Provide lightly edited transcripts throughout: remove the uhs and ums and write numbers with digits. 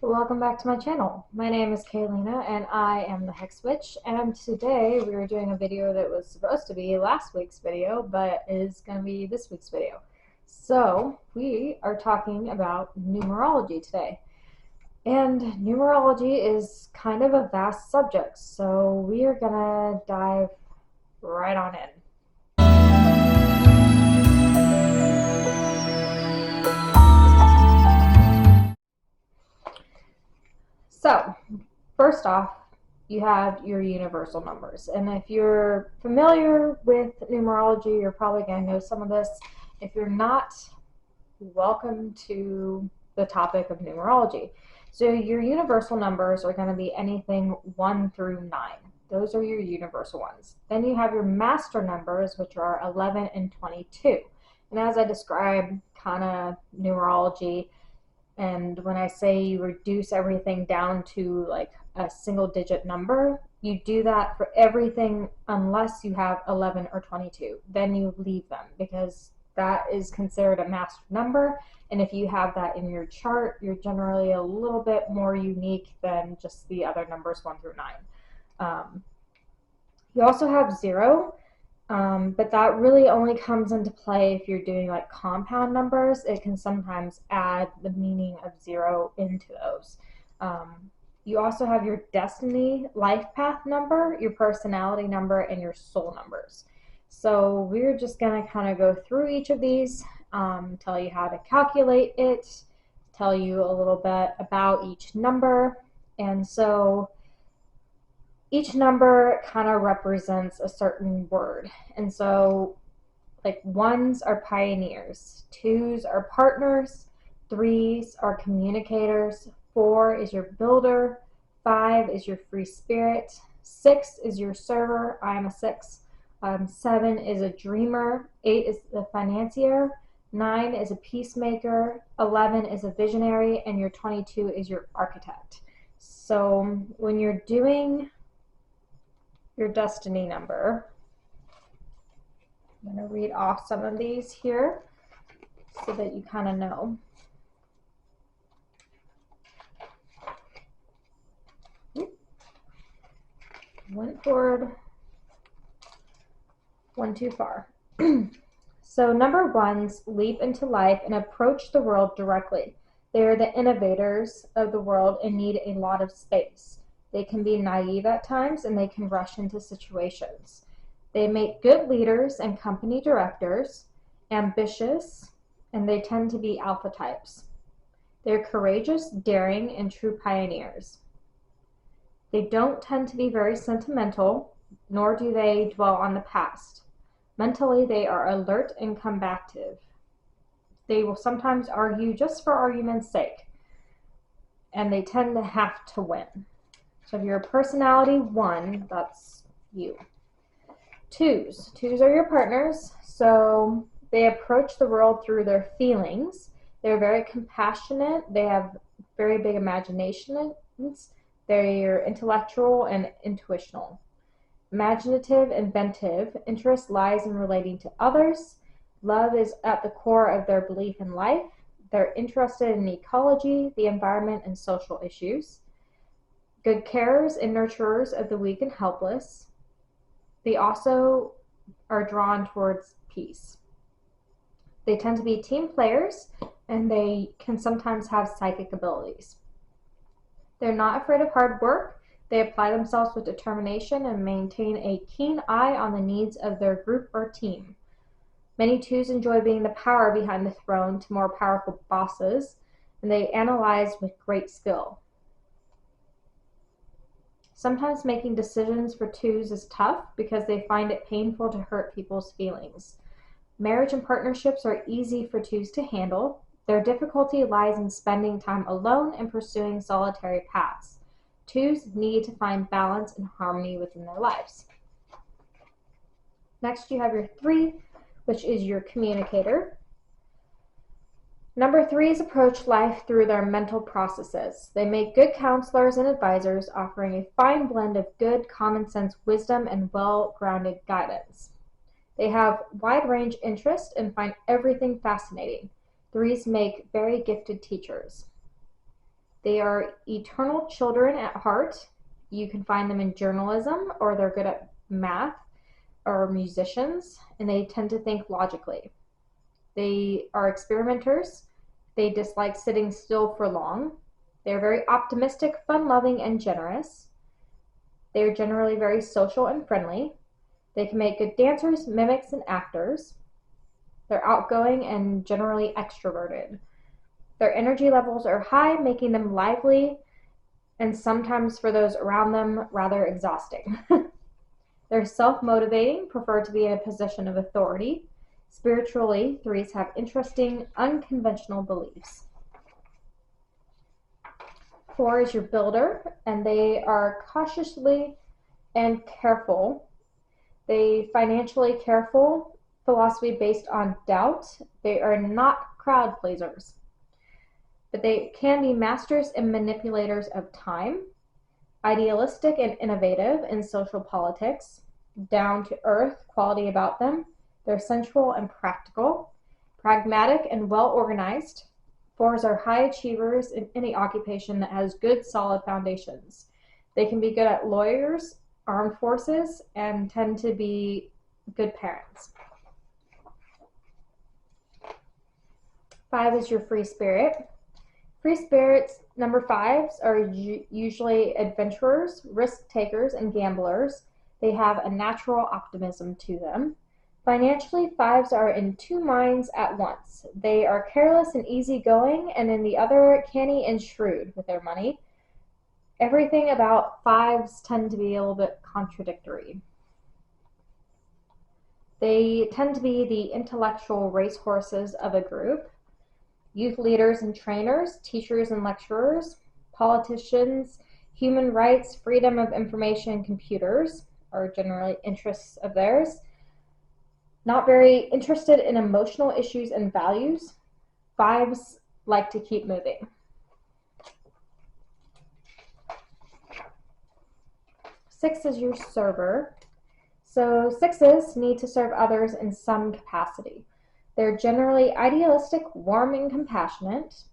Welcome back to my channel. My name is Kaylina and I am the Hex Witch, and today we are doing a video that was supposed to be last week's video but is going to be this week's video. So we are talking about numerology today, and numerology is kind of a vast subject, so we are going to dive right on in. So, first off, you have your universal numbers. And if you're familiar with numerology, you're probably going to know some of this. If you're not, welcome to the topic of numerology. So, your universal numbers are going to be anything 1 through 9. Those are your universal ones. Then you have your master numbers, which are 11 and 22. And as I describe kind of numerology, and when I say you reduce everything down to like a single digit number, you do that for everything unless you have 11 or 22. Then you leave them because that is considered a master number. And if you have that in your chart, you're generally a little bit more unique than just the other numbers 1 through 9. You also have 0. But that really only comes into play if you're doing like compound numbers. It can sometimes add the meaning of 0 into those. You also have your destiny life path number, your personality number, and your soul numbers. So we're just going to kind of go through each of these, tell you how to calculate it, tell you a little bit about each number. And so each number kind of represents a certain word. And so like 1s are pioneers, 2s are partners, 3s are communicators, 4 is your builder, 5 is your free spirit, 6 is your server, I am a 6, 7 is a dreamer, 8 is the financier, 9 is a peacemaker, 11 is a visionary, and your 22 is your architect. So when you're doing your destiny number, I'm going to read off some of these here so that you kind of know. Went forward one too far. So number 1s leap into life and approach the world directly. They are the innovators of the world and need a lot of space. They can be naive at times and they can rush into situations. They make good leaders and company directors, ambitious, and they tend to be alpha types. They're courageous, daring, and true pioneers. They don't tend to be very sentimental, nor do they dwell on the past. Mentally, they are alert and combative. They will sometimes argue just for argument's sake, and they tend to have to win. So if you're a personality 1, that's you. 2s are your partners. So they approach the world through their feelings. They're very compassionate. They have very big imaginations. They're intellectual and intuitional. Imaginative, inventive. Interest lies in relating to others. Love is at the core of their belief in life. They're interested in ecology, the environment, and social issues. Good carers and nurturers of the weak and helpless. They also are drawn towards peace. They tend to be team players, and they can sometimes have psychic abilities. They're not afraid of hard work. They apply themselves with determination and maintain a keen eye on the needs of their group or team. Many 2s enjoy being the power behind the throne to more powerful bosses, and they analyze with great skill. Sometimes making decisions for 2s is tough because they find it painful to hurt people's feelings. Marriage and partnerships are easy for 2s to handle. Their difficulty lies in spending time alone and pursuing solitary paths. 2s need to find balance and harmony within their lives. Next, you have your 3, which is your communicator. Number 3s approach life through their mental processes. They make good counselors and advisors, offering a fine blend of good common sense wisdom and well-grounded guidance. They have wide-range interest and find everything fascinating. 3s make very gifted teachers. They are eternal children at heart. You can find them in journalism, or they're good at math or musicians, and they tend to think logically. They are experimenters. They dislike sitting still for long. They're very optimistic, fun-loving, and generous. They are generally very social and friendly. They can make good dancers, mimics, and actors. They're outgoing and generally extroverted. Their energy levels are high, making them lively and sometimes for those around them rather exhausting. They're self-motivating, prefer to be in a position of authority. Spiritually, threes have interesting, unconventional beliefs. 4 is your builder, and they are cautiously and careful. They financially careful, philosophy based on doubt. They are not crowd pleasers, but they can be masters and manipulators of time, idealistic and innovative in social politics, down to earth quality about them. They're sensual and practical, pragmatic and well organized. 4s are high achievers in any occupation that has good solid foundations. They can be good at lawyers, armed forces, and tend to be good parents. 5 is your free spirit. Free spirits, number 5s, are usually adventurers, risk takers, and gamblers. They have a natural optimism to them. Financially, 5s are in two minds at once. They are careless and easygoing, and in the other, canny and shrewd with their money. Everything about 5s tend to be a little bit contradictory. They tend to be the intellectual racehorses of a group. Youth leaders and trainers, teachers and lecturers, politicians, human rights, freedom of information, computers are generally interests of theirs. Not very interested in emotional issues and values. 5s like to keep moving. 6 is your server. So 6s need to serve others in some capacity. They're generally idealistic, warm, and compassionate.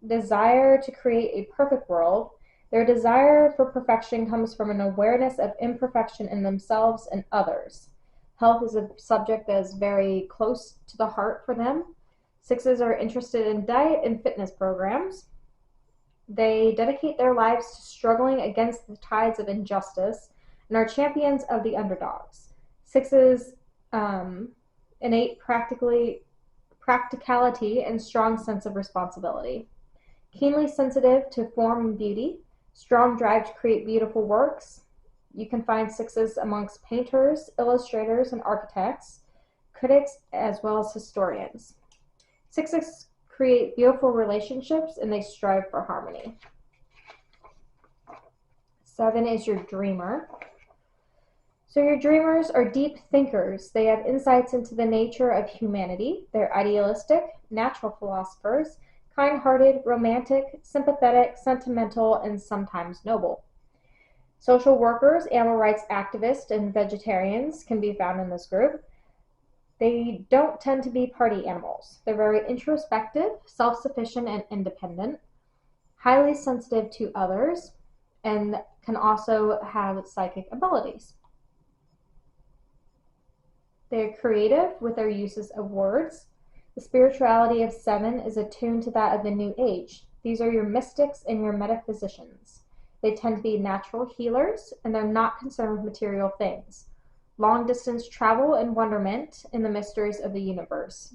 Desire to create a perfect world. Their desire for perfection comes from an awareness of imperfection in themselves and others. Health is a subject that is very close to the heart for them. 6s are interested in diet and fitness programs. They dedicate their lives to struggling against the tides of injustice and are champions of the underdogs. 6s innate practicality and strong sense of responsibility. Keenly sensitive to form and beauty, strong drive to create beautiful works. You can find 6s amongst painters, illustrators, and architects, critics, as well as historians. 6s create beautiful relationships and they strive for harmony. 7 is your dreamer. So your dreamers are deep thinkers. They have insights into the nature of humanity. They're idealistic, natural philosophers, kind-hearted, romantic, sympathetic, sentimental, and sometimes noble. Social workers, animal rights activists, and vegetarians can be found in this group. They don't tend to be party animals. They're very introspective, self-sufficient, and independent, highly sensitive to others, and can also have psychic abilities. They're creative with their uses of words. The spirituality of 7 is attuned to that of the New Age. These are your mystics and your metaphysicians. They tend to be natural healers, and they're not concerned with material things. Long-distance travel and wonderment in the mysteries of the universe.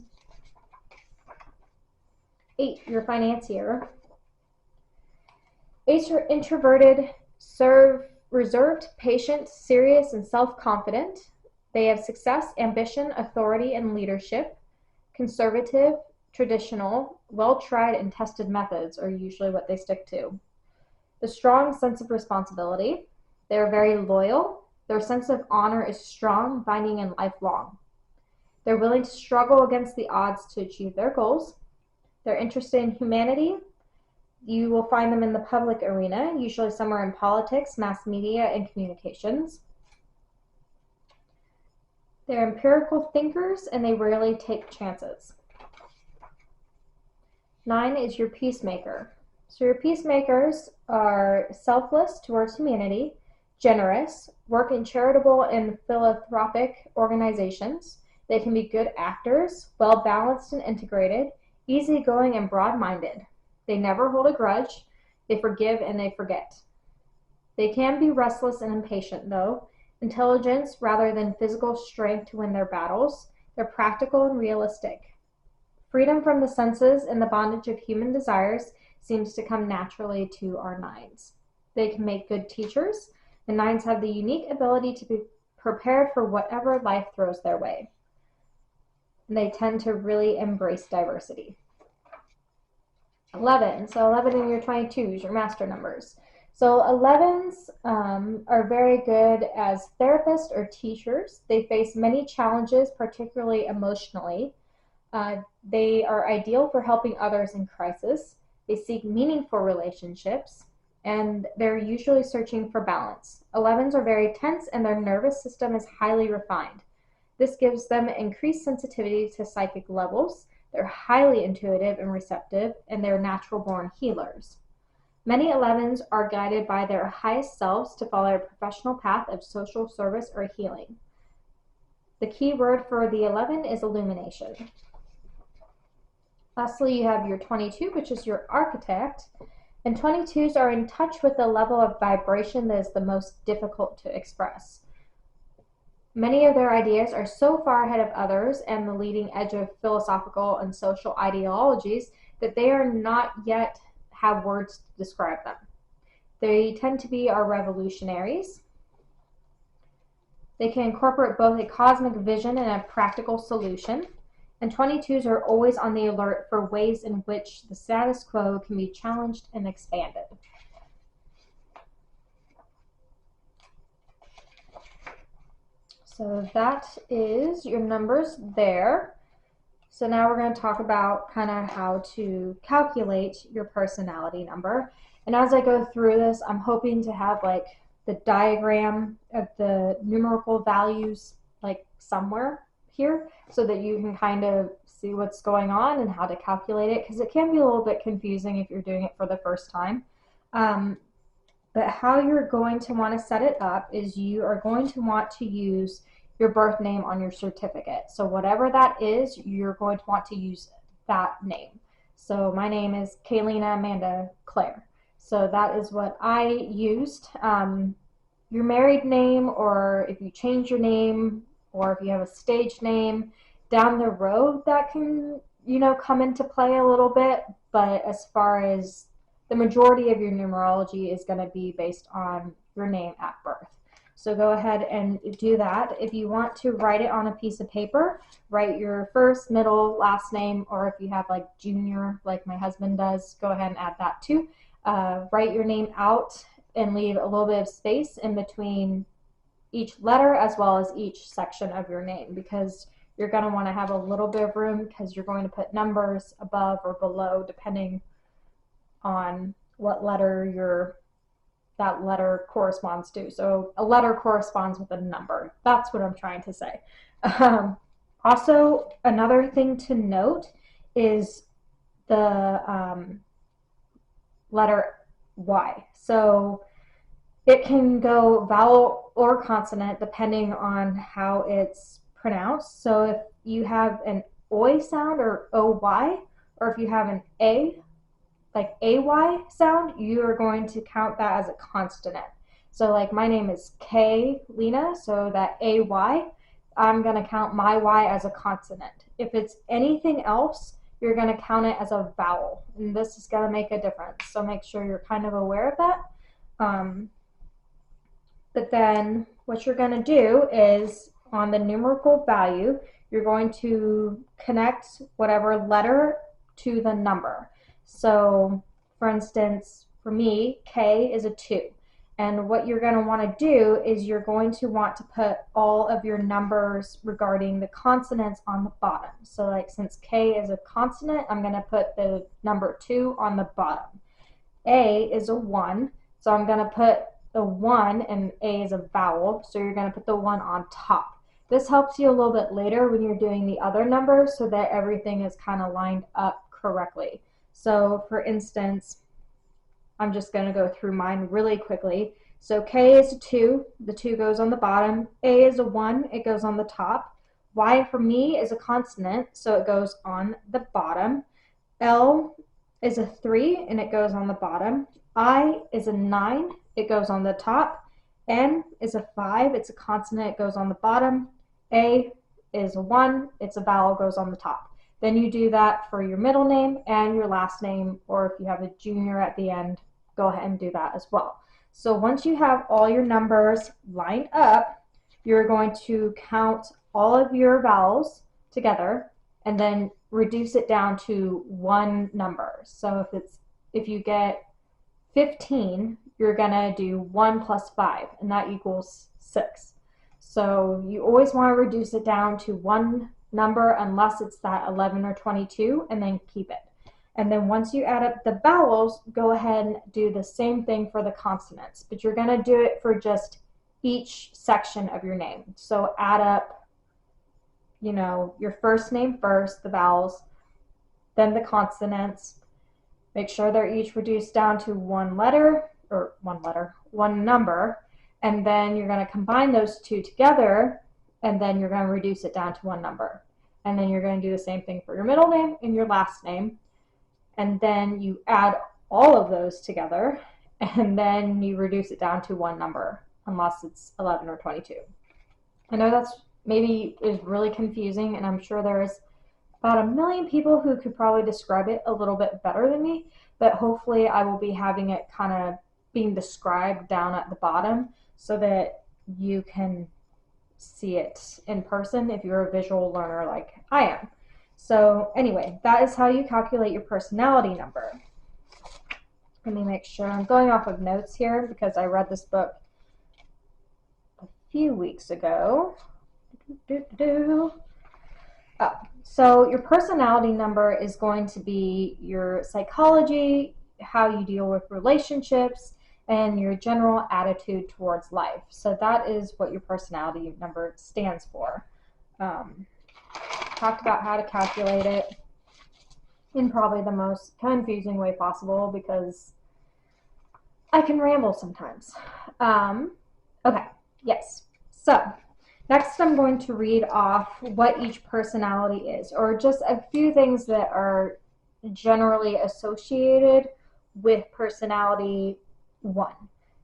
8, your financier. 8s are introverted, reserved, patient, serious, and self-confident. They have success, ambition, authority, and leadership. Conservative, traditional, well-tried and tested methods are usually what they stick to. The strong sense of responsibility. They are very loyal. Their sense of honor is strong, binding, and lifelong. They're willing to struggle against the odds to achieve their goals. They're interested in humanity. You will find them in the public arena, usually somewhere in politics, mass media, and communications. They're empirical thinkers, and they rarely take chances. 9 is your peacemaker. So your peacemakers are selfless towards humanity, generous, work in charitable and philanthropic organizations. They can be good actors, well balanced and integrated, easygoing and broad minded. They never hold a grudge. They forgive and they forget. They can be restless and impatient, though. Intelligence rather than physical strength to win their battles. They're practical and realistic. Freedom from the senses and the bondage of human desires seems to come naturally to our nines. They can make good teachers. The nines have the unique ability to be prepared for whatever life throws their way. And they tend to really embrace diversity. 11. So 11 in your 22s, your master numbers. So 11s are very good as therapists or teachers. They face many challenges, particularly emotionally. They are ideal for helping others in crisis. They seek meaningful relationships, and they're usually searching for balance. 11s are very tense, and their nervous system is highly refined. This gives them increased sensitivity to psychic levels. They're highly intuitive and receptive, and they're natural-born healers. Many 11s are guided by their highest selves to follow a professional path of social service or healing. The key word for the 11 is illumination. Lastly, you have your 22, which is your architect. And 22s are in touch with the level of vibration that is the most difficult to express. Many of their ideas are so far ahead of others and the leading edge of philosophical and social ideologies that they are not yet have words to describe them. They tend to be our revolutionaries. They can incorporate both a cosmic vision and a practical solution. And 22s are always on the alert for ways in which the status quo can be challenged and expanded. So that is your numbers there. So now we're going to talk about kind of how to calculate your personality number. And as I go through this, I'm hoping to have like the diagram of the numerical values like somewhere here so that you can kind of see what's going on and how to calculate it, because it can be a little bit confusing if you're doing it for the first time. But how you're going to want to set it up is you are going to want to use your birth name on your certificate. So whatever that is, you're going to want to use that name. So my name is Kaylina Amanda Claire. So that is what I used. Your married name, or if you change your name, or if you have a stage name, down the road that can, come into play a little bit. But as far as the majority of your numerology is going to be based on your name at birth. So go ahead and do that. If you want to write it on a piece of paper, write your first, middle, last name, or if you have like junior, like my husband does, go ahead and add that too. Write your name out and leave a little bit of space in between each letter as well as each section of your name, because you're going to want to have a little bit of room because you're going to put numbers above or below depending on what letter that letter corresponds to. So a letter corresponds with a number. That's what I'm trying to say. Also, another thing to note is the letter Y. So it can go vowel or consonant depending on how it's pronounced. So if you have an OY sound or OY, or if you have an A, like AY sound, you are going to count that as a consonant. So like my name is Kaylina, so that AY, I'm going to count my Y as a consonant. If it's anything else, you're going to count it as a vowel, and this is going to make a difference. So make sure you're kind of aware of that. But then what you're going to do is on the numerical value, you're going to connect whatever letter to the number. So for instance, for me, K is a 2. And what you're going to want to do is you're going to want to put all of your numbers regarding the consonants on the bottom. So like since K is a consonant, I'm going to put the number 2 on the bottom. A is a 1, so I'm going to put the 1, and A is a vowel, so you're going to put the 1 on top. This helps you a little bit later when you're doing the other numbers so that everything is kind of lined up correctly. So for instance, I'm just going to go through mine really quickly. So K is a 2, the 2 goes on the bottom. A is a 1, it goes on the top. Y for me is a consonant, so it goes on the bottom. L is a 3, and it goes on the bottom. I is a 9, it goes on the top. N is a 5, it's a consonant, it goes on the bottom. A is a 1, it's a vowel, goes on the top. Then you do that for your middle name and your last name, or if you have a junior at the end, go ahead and do that as well. So once you have all your numbers lined up, you're going to count all of your vowels together and then reduce it down to one number. So if you get 15, you're gonna do 1 plus 5, and that equals 6. So you always want to reduce it down to one number unless it's that 11 or 22, and then keep it. And then once you add up the vowels, go ahead and do the same thing for the consonants, but you're going to do it for just each section of your name. So add up, your first name first, the vowels, then the consonants. Make sure they're each reduced down to one number, and then you're going to combine those two together, and then you're going to reduce it down to one number. And then you're going to do the same thing for your middle name and your last name. And then you add all of those together, and then you reduce it down to one number, unless it's 11 or 22. I know that's maybe is really confusing, and I'm sure there's about 1 million people who could probably describe it a little bit better than me, but hopefully I will be having it kind of being described down at the bottom so that you can see it in person if you're a visual learner like I am. So anyway, that is how you calculate your personality number. Let me make sure I'm going off of notes here because I read this book a few weeks ago. So your personality number is going to be your psychology, how you deal with relationships, and your general attitude towards life. So that is what your personality number stands for. Talked about how to calculate it in probably the most confusing way possible because I can ramble sometimes. Okay, yes. So next I'm going to read off what each personality is, or just a few things that are generally associated with personality 1.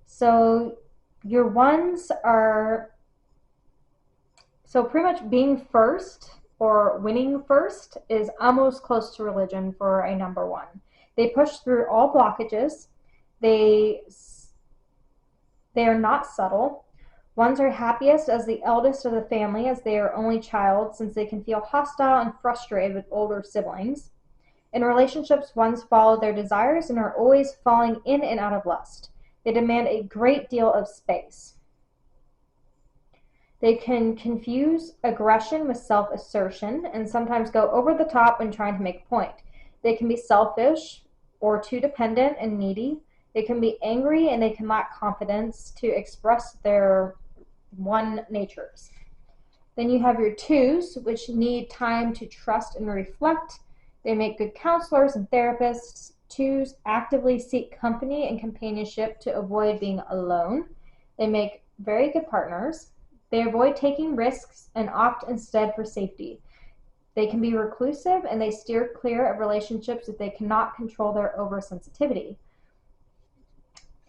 So your ones are, so pretty much being first or winning first is almost close to religion for a number 1. They push through all blockages. They are not subtle. Ones are happiest as the eldest of the family, as they are only child, since they can feel hostile and frustrated with older siblings. In relationships, ones follow their desires and are always falling in and out of lust. They demand a great deal of space. They can confuse aggression with self-assertion and sometimes go over the top when trying to make a point. They can be selfish or too dependent and needy. They can be angry and they can lack confidence to express their one natures. Then you have your 2s, which need time to trust and reflect. They make good counselors and therapists. 2s actively seek company and companionship to avoid being alone. They make very good partners. They avoid taking risks and opt instead for safety. They can be reclusive and they steer clear of relationships if they cannot control their oversensitivity.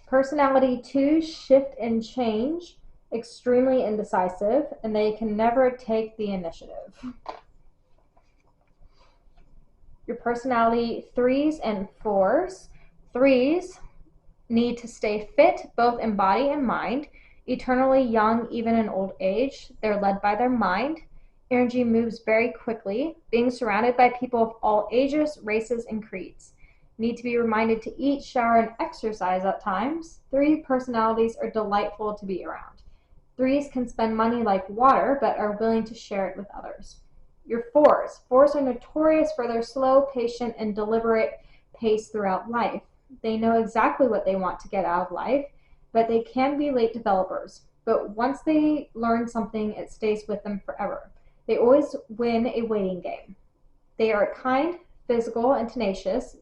Personality 2s shift and change, extremely indecisive, and they can never take the initiative. Your personality 3s and 4s. 3s need to stay fit both in body and mind, eternally young even in old age. They're led by their mind. Energy moves very quickly, being surrounded by people of all ages, races, and creeds. Need to be reminded to eat, shower, and exercise at times. 3 personalities are delightful to be around. 3s can spend money like water, but are willing to share it with others. Your 4s. 4s are notorious for their slow, patient, and deliberate pace throughout life. They know exactly what they want to get out of life, but they can be late developers. But once they learn something, it stays with them forever. They always win a waiting game. They are kind, physical, and tenacious.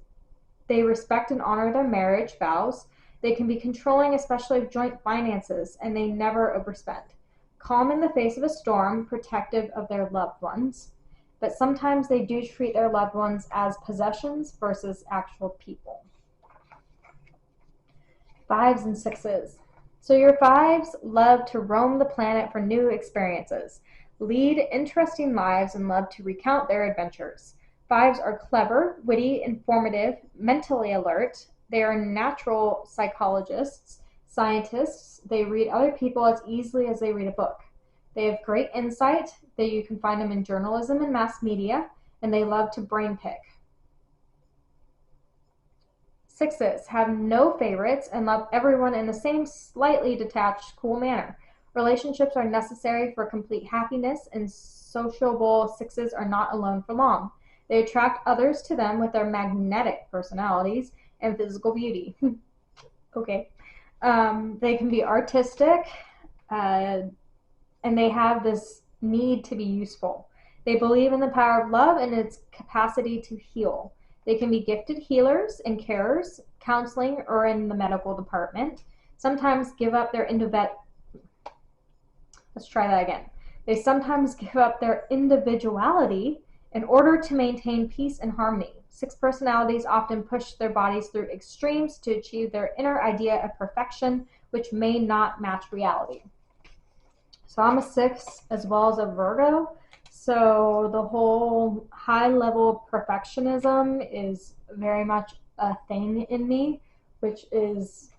They respect and honor their marriage vows. They can be controlling, especially of joint finances, and they never overspend. Calm in the face of a storm, protective of their loved ones. But sometimes they do treat their loved ones as possessions versus actual people. 5s and 6s. So your 5s love to roam the planet for new experiences, lead interesting lives, and love to recount their adventures. 5s are clever, witty, informative, mentally alert. They are natural psychologists, scientists. They read other people as easily as they read a book. They have great insight. You can find them in journalism and mass media, and they love to brain pick. 6s have no favorites and love everyone in the same slightly detached, cool manner. Relationships are necessary for complete happiness, and sociable 6s are not alone for long. They attract others to them with their magnetic personalities and physical beauty. Okay. They can be artistic, and they have this need to be useful. They believe in the power of love and its capacity to heal. They can be gifted healers and carers, counseling, or in the medical department. Sometimes give up their They sometimes give up their individuality in order to maintain peace and harmony. 6 personalities often push their bodies through extremes to achieve their inner idea of perfection, which may not match reality. So I'm a 6 as well as a Virgo. So the whole high level perfectionism is very much a thing in me, which is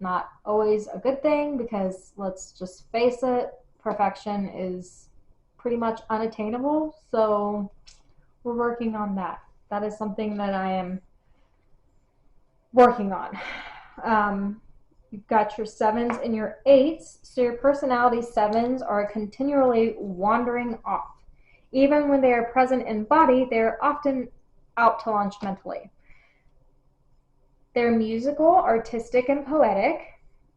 not always a good thing because let's just face it, perfection is pretty much unattainable. So we're working on that. That is something that I am working on. You've got your 7s and your 8s. So your personality 7s are continually wandering off. Even when they are present in body, they are often out to lunch mentally. They're musical, artistic, and poetic,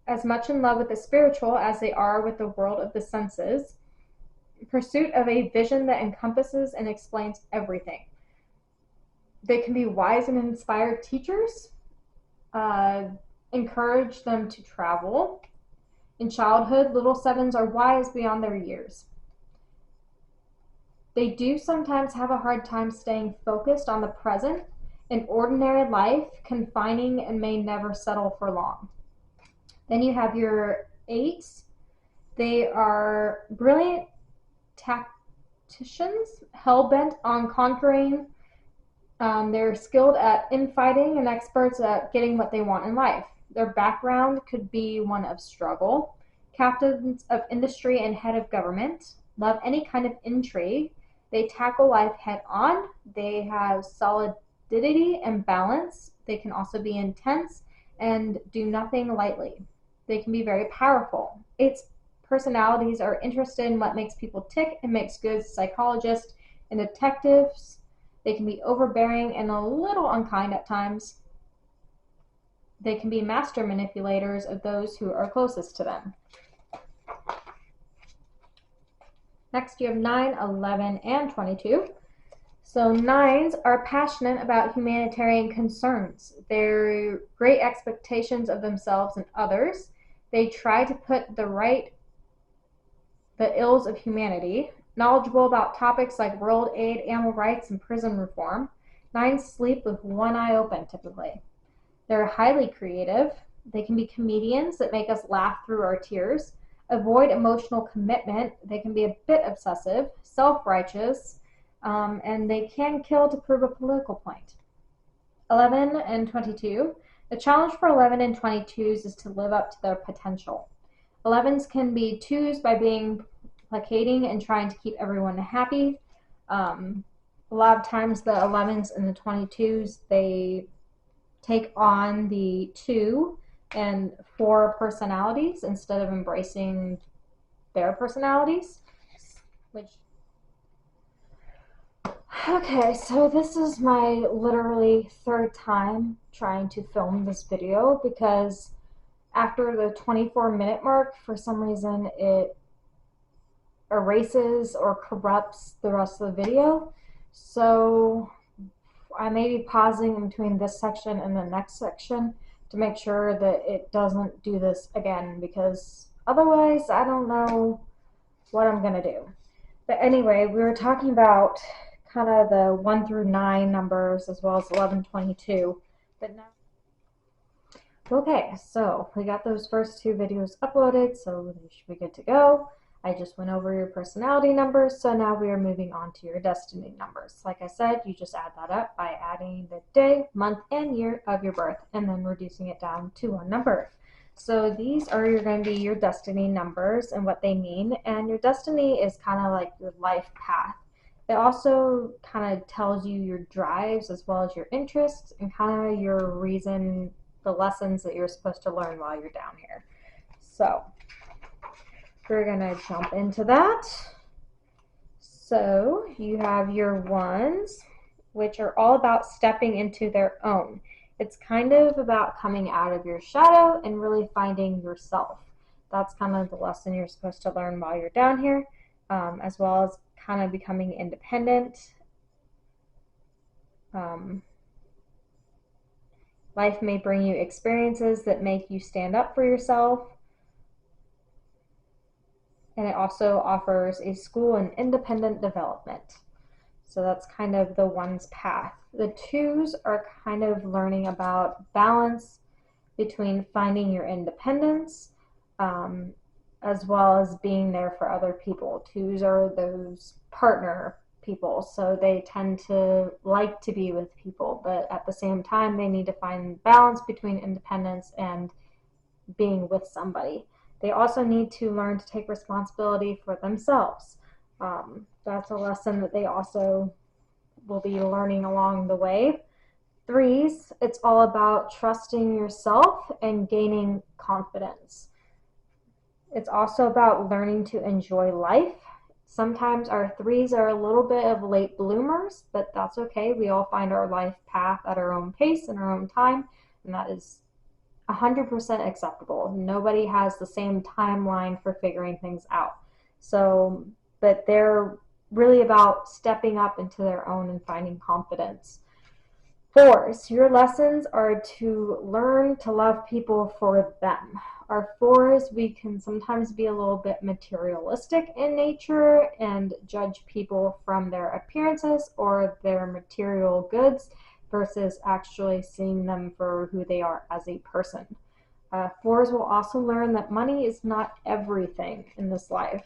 as much in love with the spiritual as they are with the world of the senses. Pursuit of a vision that encompasses and explains everything. They can be wise and inspired teachers. Encourage them to travel. In childhood, little 7s are wise beyond their years. They do sometimes have a hard time staying focused on the present in ordinary life, confining, and may never settle for long. Then you have your 8s. They are brilliant tacticians, hell-bent on conquering. They're skilled at infighting and experts at getting what they want in life. Their background could be one of struggle, captains of industry and head of government, love any kind of intrigue. They tackle life head on. They have solidity and balance. They can also be intense and do nothing lightly. They can be very powerful. 8's personalities are interested in what makes people tick and makes good psychologists and detectives. They can be overbearing and a little unkind at times. They can be master manipulators of those who are closest to them. Next, you have 9, 11, and 22. So 9s are passionate about humanitarian concerns. They're great expectations of themselves and others. They try to put the ills of humanity. Knowledgeable about topics like world aid, animal rights, and prison reform. 9s sleep with one eye open, typically. They're highly creative. They can be comedians that make us laugh through our tears. Avoid emotional commitment. They can be a bit obsessive, self-righteous, and they can kill to prove a political point. 11 and 22. The challenge for 11 and 22s is to live up to their potential. 11s can be 2s by being placating and trying to keep everyone happy. A lot of times the 11s and the 22s, they take on the 2 and 4 personalities instead of embracing their personalities. Okay, so this is my literally 3rd time trying to film this video because after the 24-minute mark, for some reason it erases or corrupts the rest of the video. So I may be pausing in between this section and the next section to make sure that it doesn't do this again, because otherwise I don't know what I'm going to do. But anyway, we were talking about kind of the 1 through 9 numbers as well as 11, 22. But now, okay, so we got those first 2 videos uploaded, so they should be good to go. I just went over your personality numbers, so now we are moving on to your destiny numbers. Like I said, you just add that up by adding the day, month, and year of your birth, and then reducing it down to one number. So these are going to be your destiny numbers and what they mean, and your destiny is kind of like your life path. It also kind of tells you your drives as well as your interests and kind of your reason, the lessons that you're supposed to learn while you're down here. So we're going to jump into that. So you have your 1s, which are all about stepping into their own. It's kind of about coming out of your shadow and really finding yourself. That's kind of the lesson you're supposed to learn while you're down here, as well as kind of becoming independent. Life may bring you experiences that make you stand up for yourself. And it also offers a school and independent development. So that's kind of the 1's path. The 2s are kind of learning about balance between finding your independence as well as being there for other people. 2s are those partner people, so they tend to like to be with people, but at the same time they need to find balance between independence and being with somebody. They also need to learn to take responsibility for themselves. That's a lesson that they also will be learning along the way. 3s, it's all about trusting yourself and gaining confidence. It's also about learning to enjoy life. Sometimes our 3s are a little bit of late bloomers, but that's okay. We all find our life path at our own pace and our own time, and that is 100% acceptable. Nobody has the same timeline for figuring things out. So, but they're really about stepping up into their own and finding confidence. 4s, your lessons are to learn to love people for them. Our 4s, we can sometimes be a little bit materialistic in nature and judge people from their appearances or their material goods versus actually seeing them for who they are as a person. 4s will also learn that money is not everything in this life.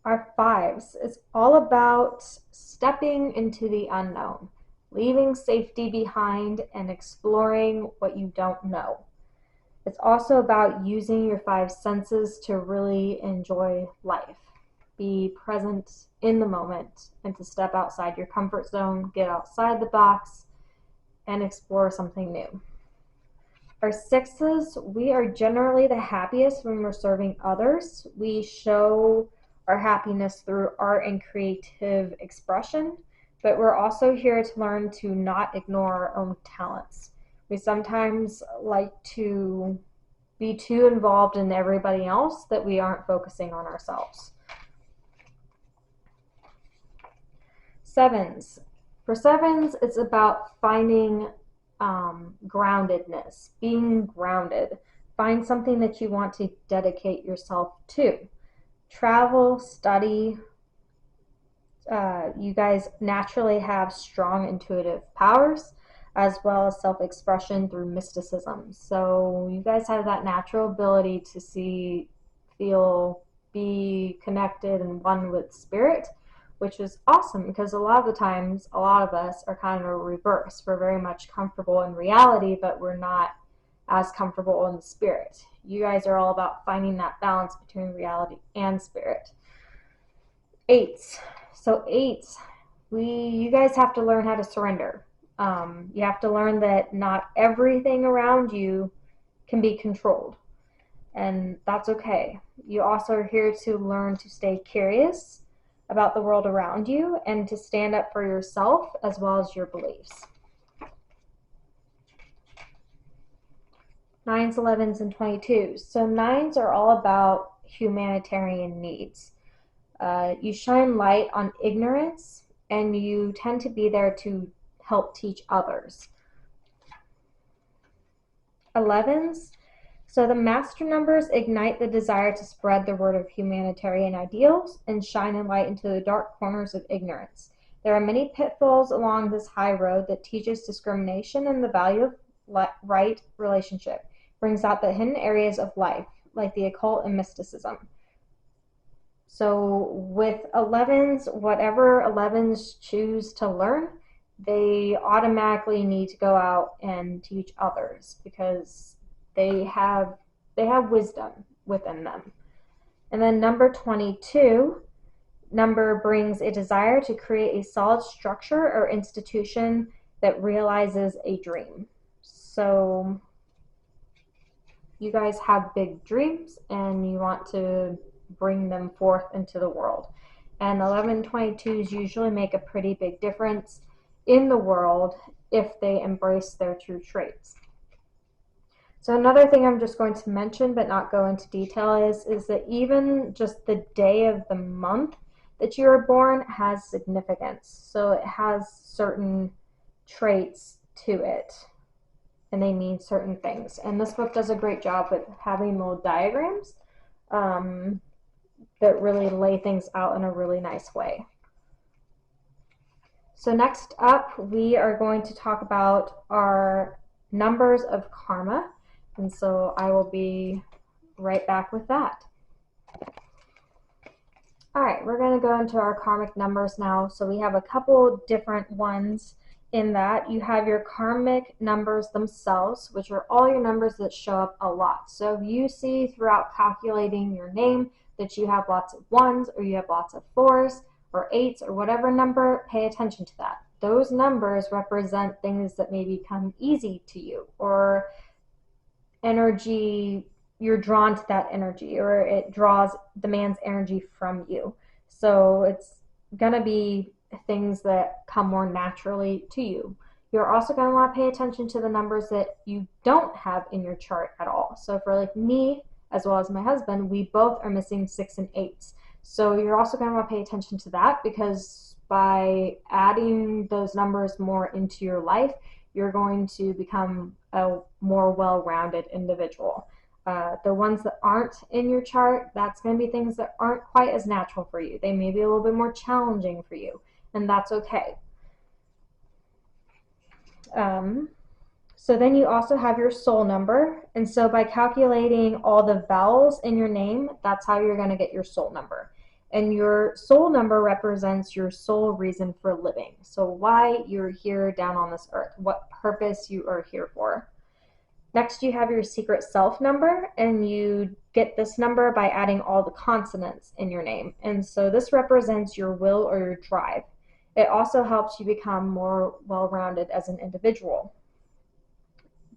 Our 5s, it's all about stepping into the unknown, leaving safety behind and exploring what you don't know. It's also about using your 5 senses to really enjoy life. Be present in the moment and to step outside your comfort zone, get outside the box, and explore something new. Our 6s, we are generally the happiest when we're serving others. We show our happiness through art and creative expression, but we're also here to learn to not ignore our own talents. We sometimes like to be too involved in everybody else that we aren't focusing on ourselves. 7s. For 7s, it's about finding groundedness, being grounded. Find something that you want to dedicate yourself to. Travel, study. You guys naturally have strong intuitive powers as well as self-expression through mysticism. So you guys have that natural ability to see, feel, be connected and one with spirit, which is awesome because a lot of the times, a lot of us are kind of a reverse. We're very much comfortable in reality, but we're not as comfortable in spirit. You guys are all about finding that balance between reality and spirit. 8s. So 8s, you guys have to learn how to surrender. You have to learn that not everything around you can be controlled, and that's okay. You also are here to learn to stay curious about the world around you and to stand up for yourself as well as your beliefs. 9s, 11s, and 22s. So 9s are all about humanitarian needs. You shine light on ignorance and you tend to be there to help teach others. 11s. So the master numbers ignite the desire to spread the word of humanitarian ideals and shine a light into the dark corners of ignorance. There are many pitfalls along this high road that teaches discrimination and the value of right relationship, brings out the hidden areas of life, like the occult and mysticism. So with 11s, whatever 11s choose to learn, they automatically need to go out and teach others because they have wisdom within them. And then number 22, number brings a desire to create a solid structure or institution that realizes a dream. So you guys have big dreams and you want to bring them forth into the world. And 1122s usually make a pretty big difference in the world if they embrace their true traits. So another thing I'm just going to mention but not go into detail is that even just the day of the month that you were born has significance. So it has certain traits to it and they mean certain things. And this book does a great job with having little diagrams that really lay things out in a really nice way. So next up, we are going to talk about our numbers of karma. And so I will be right back with that. All right, we're going to go into our karmic numbers now. So we have a couple different ones in that. You have your karmic numbers themselves, which are all your numbers that show up a lot. So if you see throughout calculating your name that you have lots of 1s or you have lots of 4s or 8s or whatever number, pay attention to that. Those numbers represent things that may become easy to you, or energy, you're drawn to that energy, or it demands energy from you. So it's gonna be things that come more naturally to you. You're also going to want to pay attention to the numbers that you don't have in your chart at all. So for like me, as well as my husband, we both are missing 6 and 8s. So you're also going to want to pay attention to that, because by adding those numbers more into your life, you're going to become a more well-rounded individual. The ones that aren't in your chart, that's going to be things that aren't quite as natural for you. They may be a little bit more challenging for you, and that's okay. So then you also have your soul number, and so by calculating all the vowels in your name, that's how you're going to get your soul number. And your soul number represents your soul reason for living. So why you're here down on this earth, what purpose you are here for. Next, you have your secret self number, and you get this number by adding all the consonants in your name. And so this represents your will or your drive. It also helps you become more well-rounded as an individual.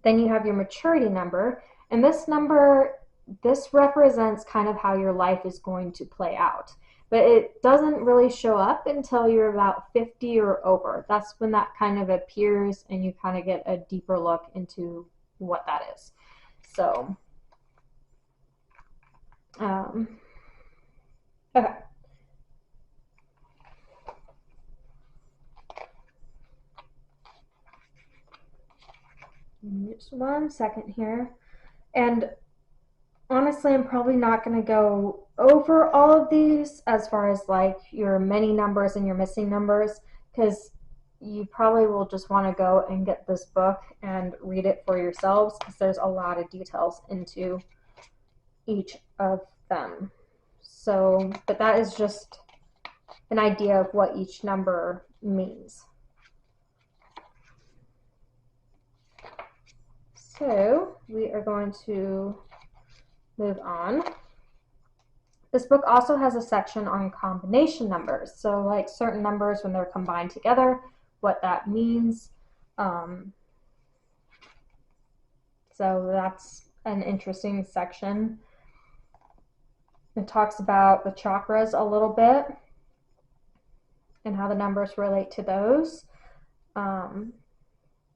Then you have your maturity number, and this number, this represents kind of how your life is going to play out. But it doesn't really show up until you're about 50 or over. That's when that kind of appears and you kind of get a deeper look into what that is. So, okay. Just 1 second here. And honestly, I'm probably not going to go over all of these as far as like your many numbers and your missing numbers, because you probably will just want to go and get this book and read it for yourselves, because there's a lot of details into each of them. So, but that is just an idea of what each number means. So we are going to move on. This book also has a section on combination numbers. So like certain numbers when they're combined together, what that means. So that's an interesting section. It talks about the chakras a little bit and how the numbers relate to those.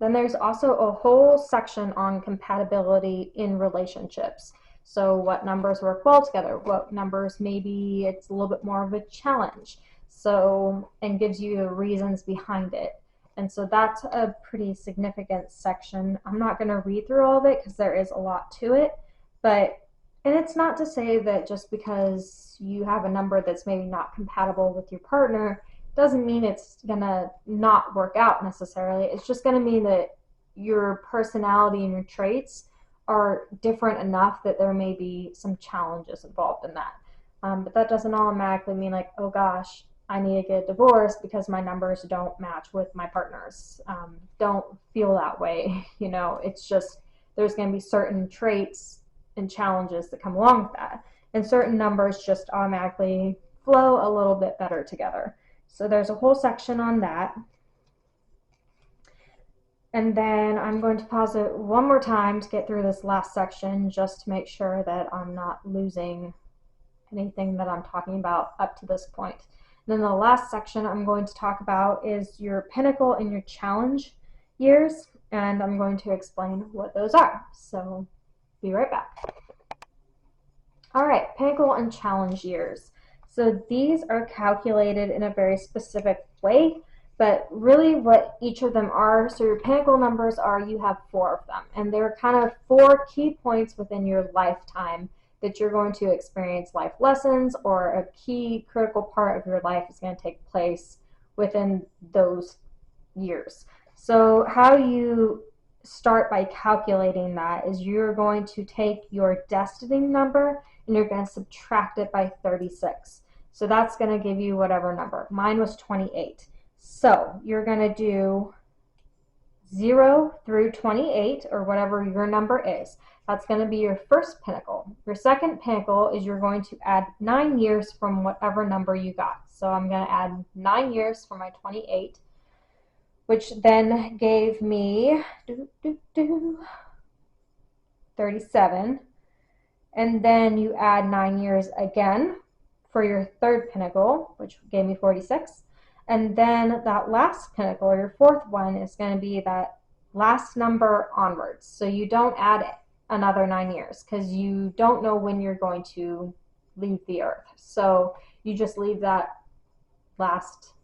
Then there's also a whole section on compatibility in relationships. So what numbers work well together, what numbers maybe it's a little bit more of a challenge. So, and gives you the reasons behind it. And so that's a pretty significant section. I'm not going to read through all of it because there is a lot to it, but, and it's not to say that just because you have a number that's maybe not compatible with your partner doesn't mean it's going to not work out necessarily. It's just going to mean that your personality and your traits are different enough that there may be some challenges involved in that. But that doesn't automatically mean like, oh gosh, I need to get divorced because my numbers don't match with my partner's. Don't feel that way. You know, it's just there's going to be certain traits and challenges that come along with that. And certain numbers just automatically flow a little bit better together. So there's a whole section on that. And then I'm going to pause it one more time to get through this last section just to make sure that I'm not losing anything that I'm talking about up to this point. Then the last section I'm going to talk about is your pinnacle and your challenge years, and I'm going to explain what those are. So be right back. All right, pinnacle and challenge years. So these are calculated in a very specific way, but really what each of them are, so your pinnacle numbers are, you have 4 of them, and they're kind of 4 key points within your lifetime that you're going to experience life lessons, or a key critical part of your life is going to take place within those years. So how you start by calculating that is you're going to take your destiny number and you're going to subtract it by 36. So that's going to give you whatever number. Mine was 28. So you're going to do 0 through 28, or whatever your number is. That's going to be your first pinnacle. Your second pinnacle is you're going to add 9 years from whatever number you got. So I'm going to add 9 years for my 28, which then gave me 37. And then you add 9 years again for your third pinnacle, which gave me 46. And then that last pinnacle, or your fourth one, is going to be that last number onwards. So you don't add another 9 years because you don't know when you're going to leave the earth. So you just leave that last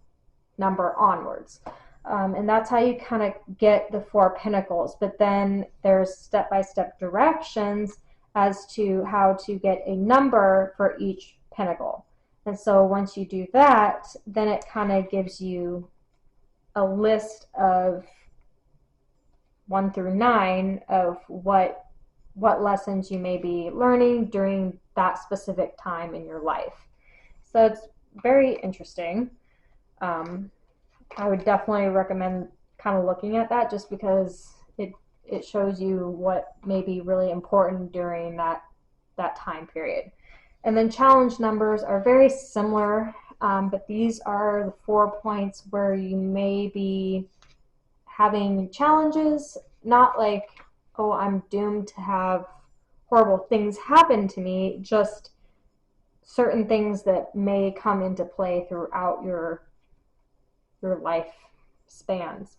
number onwards. And that's how you kind of get the 4 pinnacles. But then there's step-by-step directions as to how to get a number for each pinnacle. And so once you do that, then it kind of gives you a list of 1 through 9 of what lessons you may be learning during that specific time in your life. So it's very interesting. I would definitely recommend kind of looking at that just because it shows you what may be really important during that time period. And then challenge numbers are very similar, but these are the 4 points where you may be having challenges, not like, oh, I'm doomed to have horrible things happen to me, just certain things that may come into play throughout your life spans.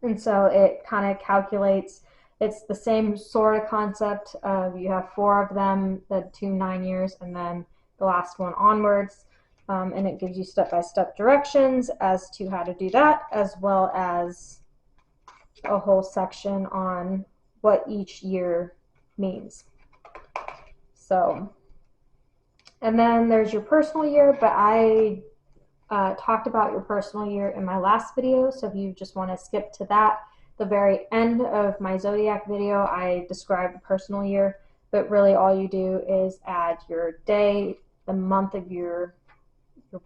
And so it kind of calculates, it's the same sort of concept of you have 4 of them, the 2 9 years, and then the last one onwards. And it gives you step-by-step directions as to how to do that, as well as a whole section on what each year means. So, and then there's your personal year, but I talked about your personal year in my last video, so if you just want to skip to that, the very end of my zodiac video, I described the personal year, but really all you do is add your day, the month of your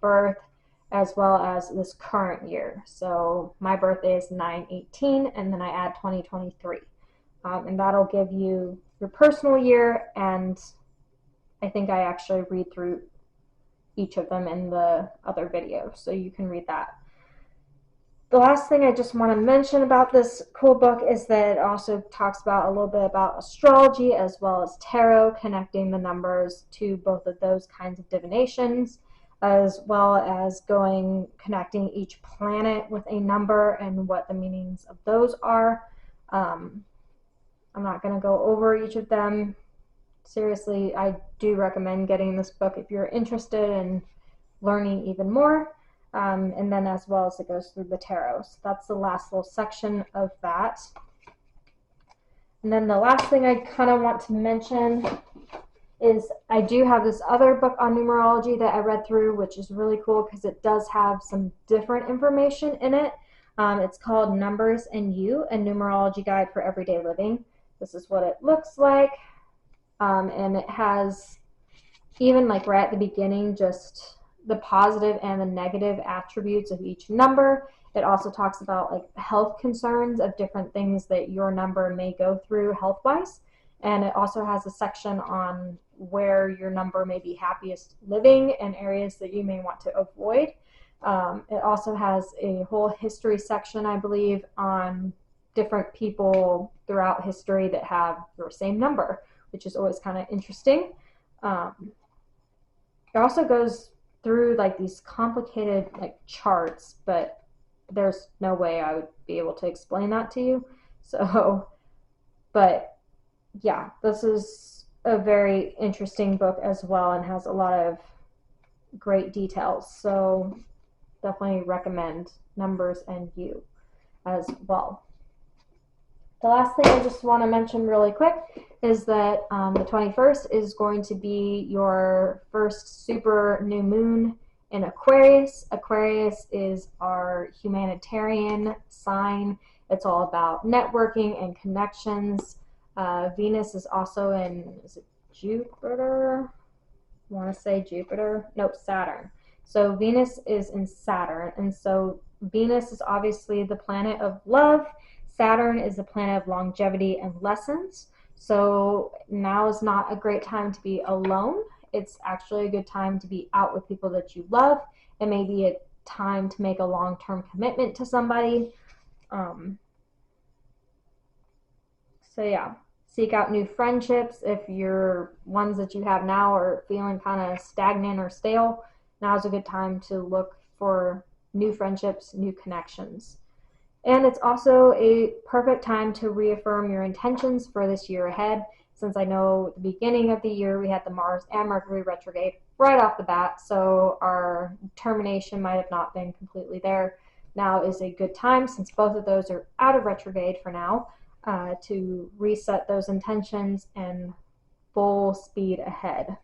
birth, as well as this current year. So my birthday is 9/18, and then I add 2023. And that'll give you your personal year, and I think I actually read through each of them in the other video, so you can read that. The last thing I just want to mention about this cool book is that it also talks about a little bit about astrology as well as tarot, connecting the numbers to both of those kinds of divinations, as well as connecting each planet with a number and what the meanings of those are. I'm not going to go over each of them. Seriously, I do recommend getting this book if you're interested in learning even more. And then as well as it goes through the tarot. So that's the last little section of that. And then the last thing I kind of want to mention is I do have this other book on numerology that I read through, which is really cool because it does have some different information in it. It's called Numbers and You, a Numerology Guide for Everyday Living. This is what it looks like. And it has, even like right at the beginning, just the positive and the negative attributes of each number. It also talks about like health concerns of different things that your number may go through health-wise. And it also has a section on where your number may be happiest living and areas that you may want to avoid. It also has a whole history section, I believe, on different people throughout history that have your same number, which is always kind of interesting. It also goes through like these complicated like charts, but there's no way I would be able to explain that to you. So, but yeah, this is a very interesting book as well and has a lot of great details. So definitely recommend Numbers and You as well. The last thing I just want to mention really quick is that the 21st is going to be your first super new moon in Aquarius. Aquarius is our humanitarian sign. It's all about networking and connections. Venus is also in, is it Jupiter? I want to say Jupiter. Nope, Saturn. So Venus is in Saturn, and so Venus is obviously the planet of love. Saturn is the planet of longevity and lessons. So now is not a great time to be alone. It's actually a good time to be out with people that you love. It may be a time to make a long-term commitment to somebody. So yeah, seek out new friendships. If your ones that you have now are feeling kind of stagnant or stale, now is a good time to look for new friendships, new connections. And it's also a perfect time to reaffirm your intentions for this year ahead, since I know at the beginning of the year we had the Mars and Mercury retrograde right off the bat, so our determination might have not been completely there. Now is a good time, since both of those are out of retrograde for now, to reset those intentions and full speed ahead.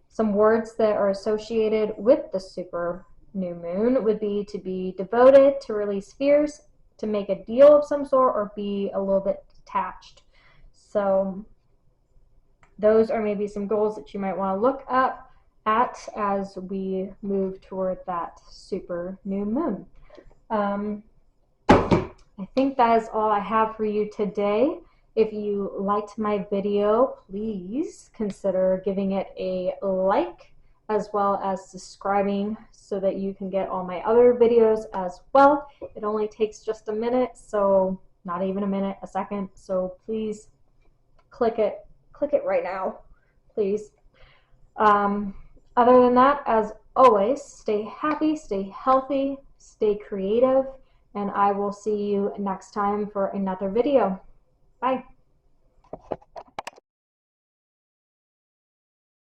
Some words that are associated with the super new moon would be to be devoted, to release fears, to make a deal of some sort, or be a little bit detached. So those are maybe some goals that you might want to look up at as we move toward that super new moon. I think that is all I have for you today. If you liked my video, please consider giving it a like, as well as subscribing so that you can get all my other videos as well. It only takes just a minute, so not even a minute, a second. So please click it right now, please. Other than that, as always, stay happy, stay healthy, stay creative, and I will see you next time for another video. Bye.